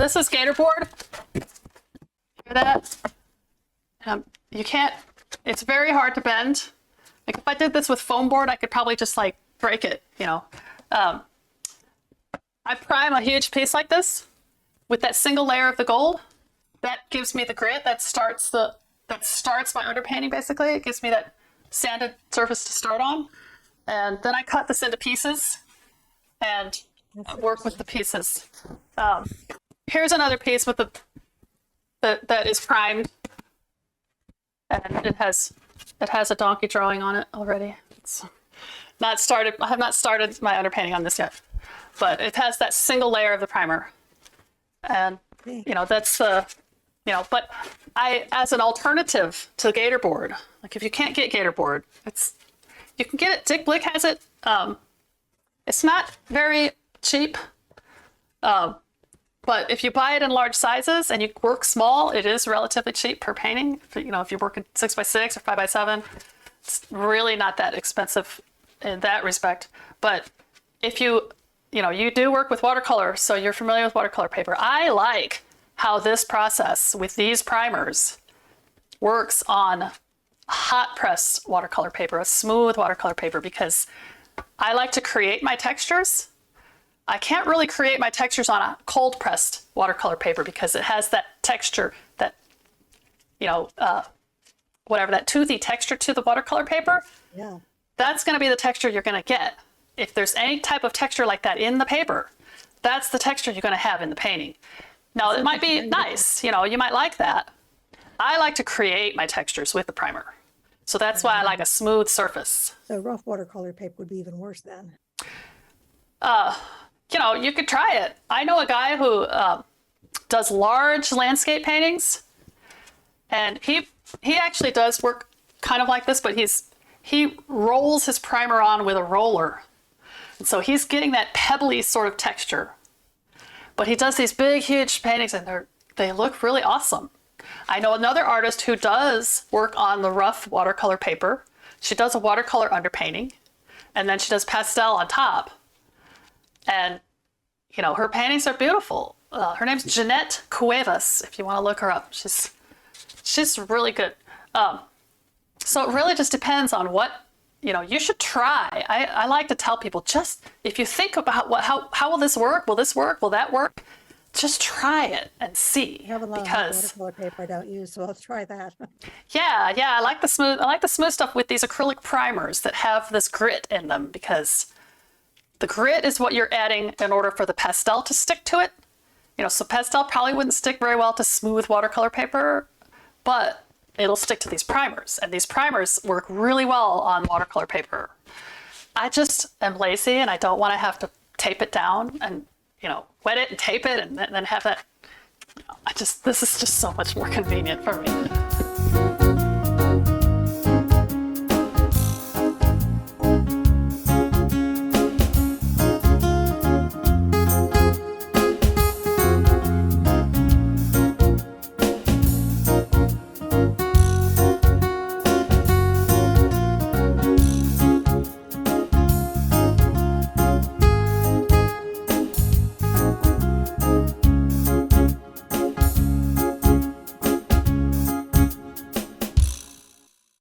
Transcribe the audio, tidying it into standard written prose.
this is Gatorboard. Hear that? You can't, it's very hard to bend. Like if I did this with foam board, I could probably just like break it, you know. I prime a huge piece like this with that single layer of the gold. That gives me the grit that starts my underpainting basically. It gives me that sanded surface to start on. And then I cut this into pieces and work with the pieces. Here's another piece with that is primed. And it has a donkey drawing on it already. It's not started. I have not started my underpainting on this yet, but it has that single layer of the primer. And you know, that's you know, but as an alternative to Gatorboard, like if you can't get Gatorboard, you can get it. Dick Blick has it. It's not very cheap. But if you buy it in large sizes and you work small, it is relatively cheap per painting. You know, if you're working 6x6 or 5x7, it's really not that expensive in that respect. But if you do work with watercolor, so you're familiar with watercolor paper. I like how this process with these primers works on hot press watercolor paper, a smooth watercolor paper, because I like to create my textures. I can't really create my textures on a cold pressed watercolor paper because it has that texture, that, you know, whatever, that toothy texture to the watercolor paper. Yeah. That's going to be the texture you're going to get. If there's any type of texture like that in the paper, that's the texture you're going to have in the painting. Now, it might be nice, you know, you might like that. I like to create my textures with the primer. So that's why I like a smooth surface. So rough watercolor paper would be even worse then. You know, you could try it. I know a guy who does large landscape paintings, and he actually does work kind of like this, but he rolls his primer on with a roller. And so he's getting that pebbly sort of texture. But he does these big, huge paintings, and they look really awesome. I know another artist who does work on the rough watercolor paper. She does a watercolor underpainting, and then she does pastel on top. And, you know, her paintings are beautiful. Her name's Jeanette Cuevas, if you want to look her up. She's really good. So it really just depends on what, you know, you should try. I like to tell people, just if you think about how will this work? Will this work? Will that work? Just try it and see. I have a lot of watercolor paper I don't use, so I'll try that. Yeah, I like the smooth stuff with these acrylic primers that have this grit in them, because the grit is what you're adding in order for the pastel to stick to it. You know, so pastel probably wouldn't stick very well to smooth watercolor paper, but it'll stick to these primers, and these primers work really well on watercolor paper. I just am lazy and I don't want to have to tape it down and, you know, wet it and tape it and then have that. You know, this is just so much more convenient for me.